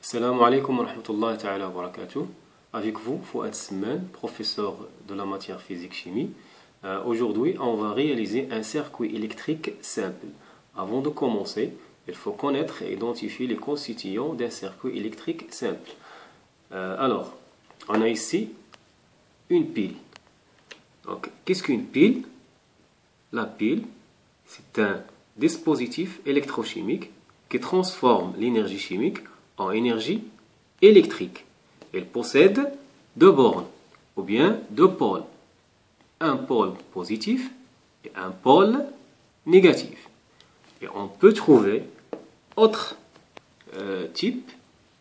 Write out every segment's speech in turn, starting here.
Salam alaikum wa rahmatullahi ta'ala wa barakatuh. Avec vous, Fouad Sman, professeur de la matière physique-chimie. Aujourd'hui, on va réaliser un circuit électrique simple. Avant de commencer, il faut connaître et identifier les constituants d'un circuit électrique simple. Alors, on a ici une pile. Donc, qu'est-ce qu'une pile? La pile, c'est un dispositif électrochimique qui transforme l'énergie chimique en énergie électrique. Elle possède deux bornes, ou bien deux pôles. Un pôle positif et un pôle négatif. Et on peut trouver autre type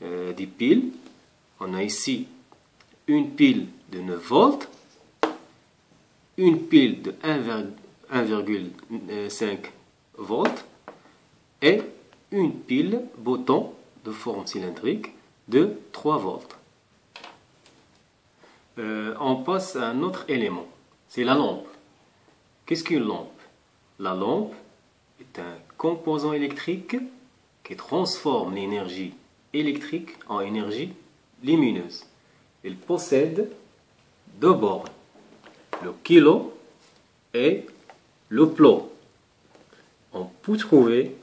de piles. On a ici une pile de 9 volts, une pile de 1,5 volts et une pile bouton de forme cylindrique de 3 volts. On passe à un autre élément, c'est la lampe. Qu'est-ce qu'une lampe? La lampe est un composant électrique qui transforme l'énergie électrique en énergie lumineuse. Il possède deux bornes, le kilo et le plot. On peut trouver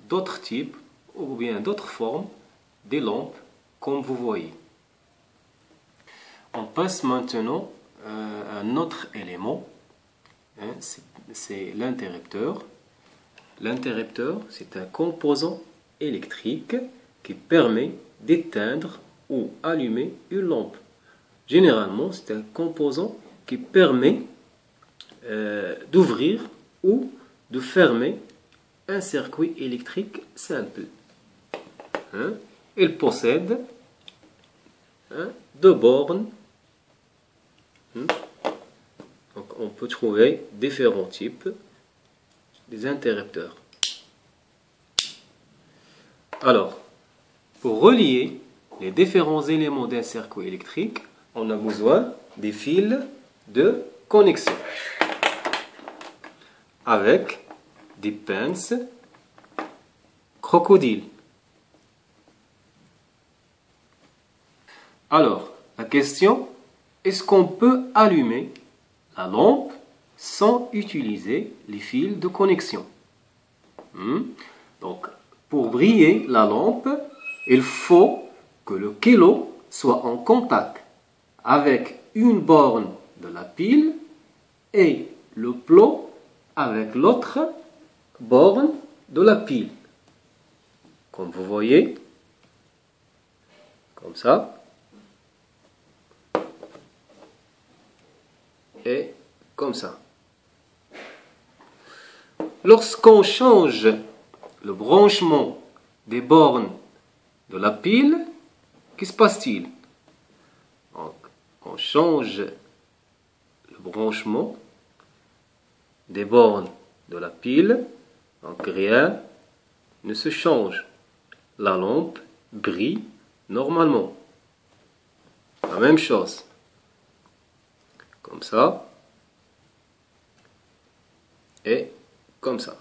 d'autres types ou bien d'autres formes des lampes comme vous voyez. On passe maintenant à un autre élément, c'est l'interrupteur. L'interrupteur, c'est un composant électrique qui permet d'éteindre ou allumer une lampe. Généralement, c'est un composant qui permet d'ouvrir ou de fermer un circuit électrique simple. Il possède deux bornes. Donc on peut trouver différents types des interrupteurs. Alors, pour relier les différents éléments d'un circuit électrique, on a besoin des fils de connexion avec des pinces crocodile. Alors, la question, est-ce qu'on peut allumer la lampe sans utiliser les fils de connexion? Donc, pour briller la lampe, il faut que le kilo soit en contact avec une borne de la pile et le plot avec l'autre borne de la pile. Comme vous voyez, comme ça. Et comme ça. Lorsqu'on change le branchement des bornes de la pile, qu'est-ce qui se passe-t-il? On change le branchement des bornes de la pile, donc rien ne se change. La lampe brille normalement. La même chose. Comme ça. Et comme ça.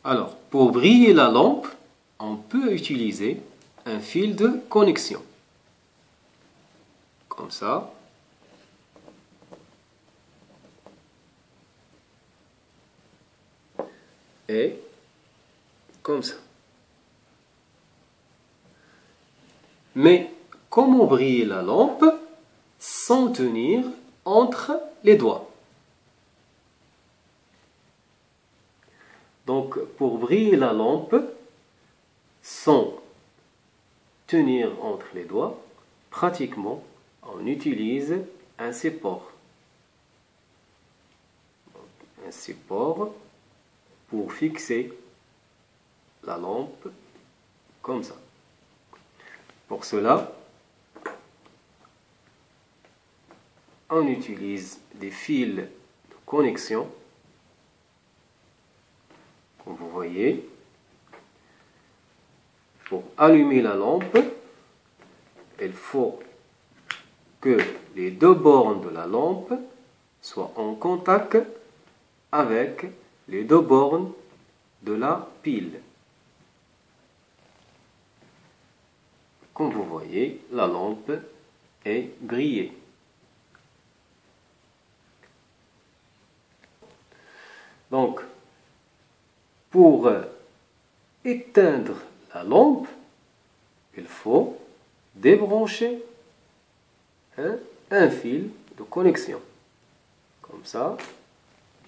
Alors, pour briller la lampe, on peut utiliser un fil de connexion. Comme ça. Et comme ça. Mais comment briller la lampe sans tenir entre les doigts? Donc, pour briller la lampe sans tenir entre les doigts, pratiquement, on utilise un support. Un support pour fixer la lampe comme ça. Pour cela, on utilise des fils de connexion, comme vous voyez. Pour allumer la lampe, il faut que les deux bornes de la lampe soient en contact avec les deux bornes de la pile. Comme vous voyez, la lampe est brillée. Donc, pour éteindre la lampe, il faut débrancher un fil de connexion. Comme ça,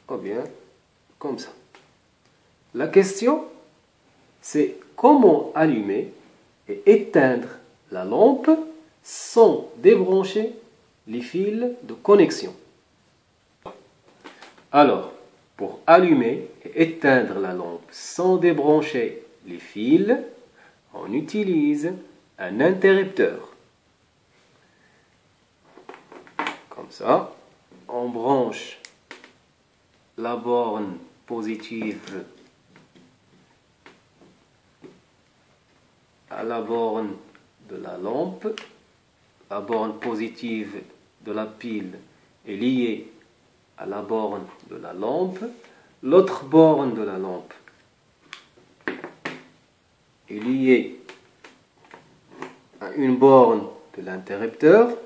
ou bien comme ça. La question, c'est comment allumer et éteindre la lampe sans débrancher les fils de connexion. Alors, pour allumer et éteindre la lampe sans débrancher les fils, on utilise un interrupteur. Comme ça, on branche la borne positive à la borne de la lampe. La borne positive de la pile est liée à la borne de la lampe. L'autre borne de la lampe est liée à une borne de l'interrupteur.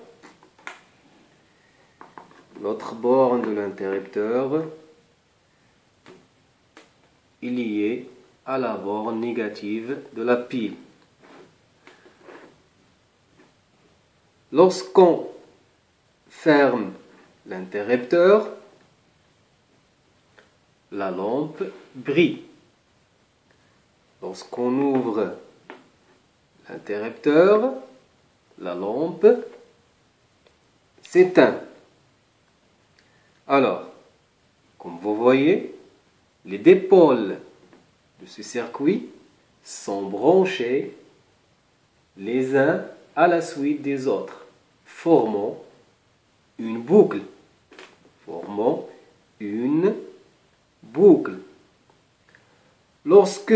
L'autre borne de l'interrupteur est liée à la borne négative de la pile. Lorsqu'on ferme l'interrupteur, la lampe brille. Lorsqu'on ouvre l'interrupteur, la lampe s'éteint. Alors, comme vous voyez, les dipôles de ce circuit sont branchés les uns à la suite des autres, formant une boucle. Lorsque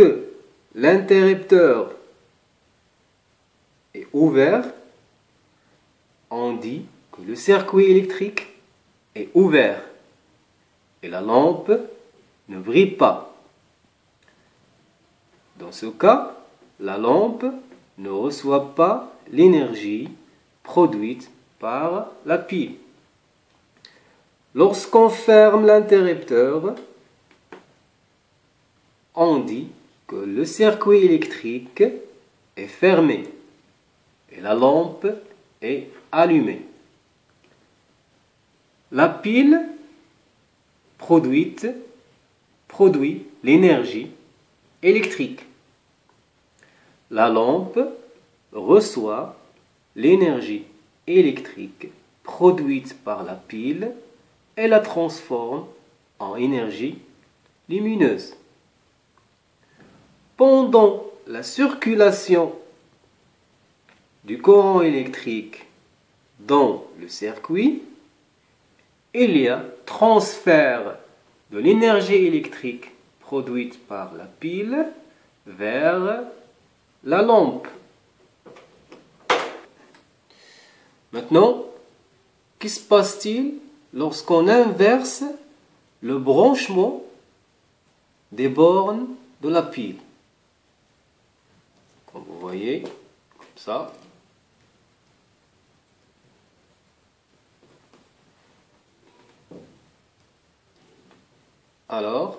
l'interrupteur est ouvert, on dit que le circuit électrique est ouvert et la lampe ne brille pas. Dans ce cas, la lampe ne reçoit pas l'énergie produite par la pile. Lorsqu'on ferme l'interrupteur, on dit que le circuit électrique est fermé et la lampe est allumée. La pile produit l'énergie électrique. La lampe reçoit l'énergie électrique produite par la pile et la transforme en énergie lumineuse. Pendant la circulation du courant électrique dans le circuit, il y a transfert de l'énergie électrique produite par la pile vers la lampe. Maintenant, que se passe-t-il lorsqu'on inverse le branchement des bornes de la pile? Comme vous voyez, comme ça. Alors,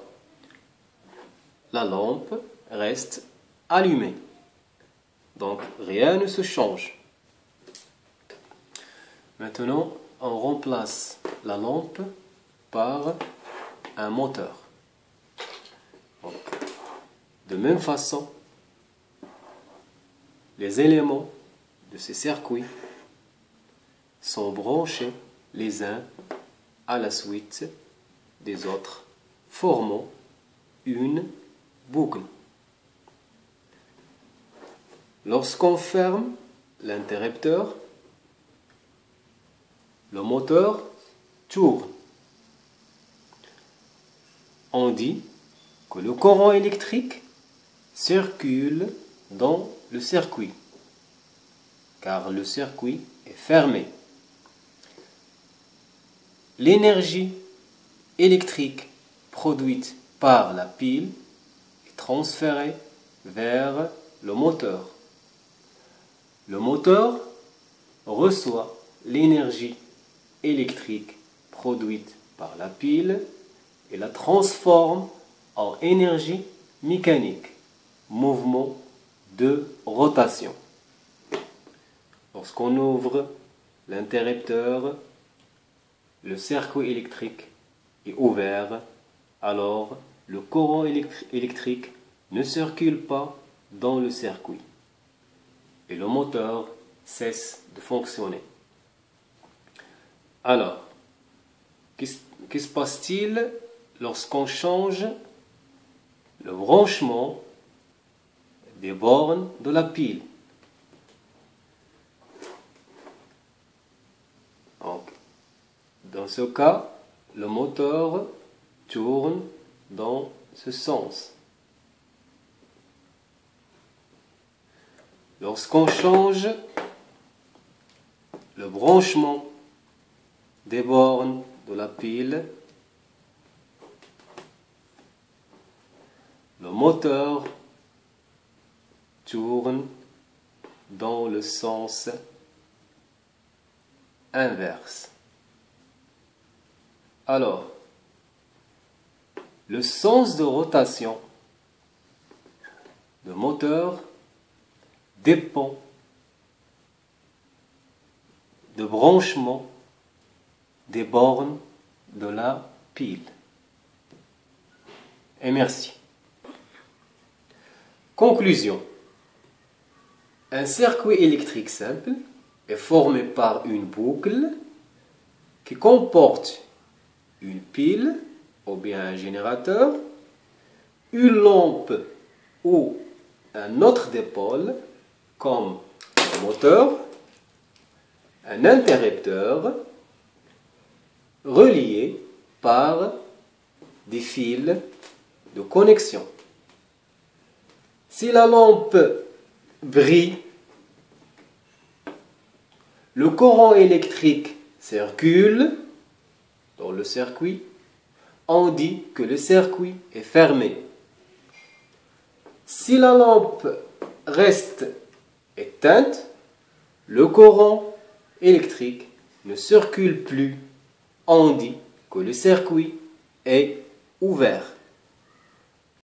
la lampe reste allumée. Donc, rien ne se change. Maintenant, on remplace la lampe par un moteur. Donc, de même façon, les éléments de ces circuits sont branchés les uns à la suite des autres, formant une boucle. Lorsqu'on ferme l'interrupteur, le moteur tourne. On dit que le courant électrique circule dans le circuit, car le circuit est fermé. L'énergie électrique produite par la pile est transférée vers le moteur. Le moteur reçoit l'énergie électrique produite par la pile et la transforme en énergie mécanique, mouvement de rotation. Lorsqu'on ouvre l'interrupteur, le circuit électrique est ouvert, alors le courant électrique ne circule pas dans le circuit et le moteur cesse de fonctionner. Alors, que se passe-t-il lorsqu'on change le branchement des bornes de la pile? Donc, dans ce cas, le moteur tourne dans ce sens. Lorsqu'on change le branchement des bornes de la pile, le moteur tourne dans le sens inverse. Alors, le sens de rotation du moteur dépend du branchement des bornes de la pile. Et merci. Conclusion. Un circuit électrique simple est formé par une boucle qui comporte une pile ou bien un générateur, une lampe ou un autre dipôle comme un moteur, un interrupteur relié par des fils de connexion. Si la lampe brille, le courant électrique circule dans le circuit, on dit que le circuit est fermé. Si la lampe reste éteinte, le courant électrique ne circule plus, on dit que le circuit est ouvert.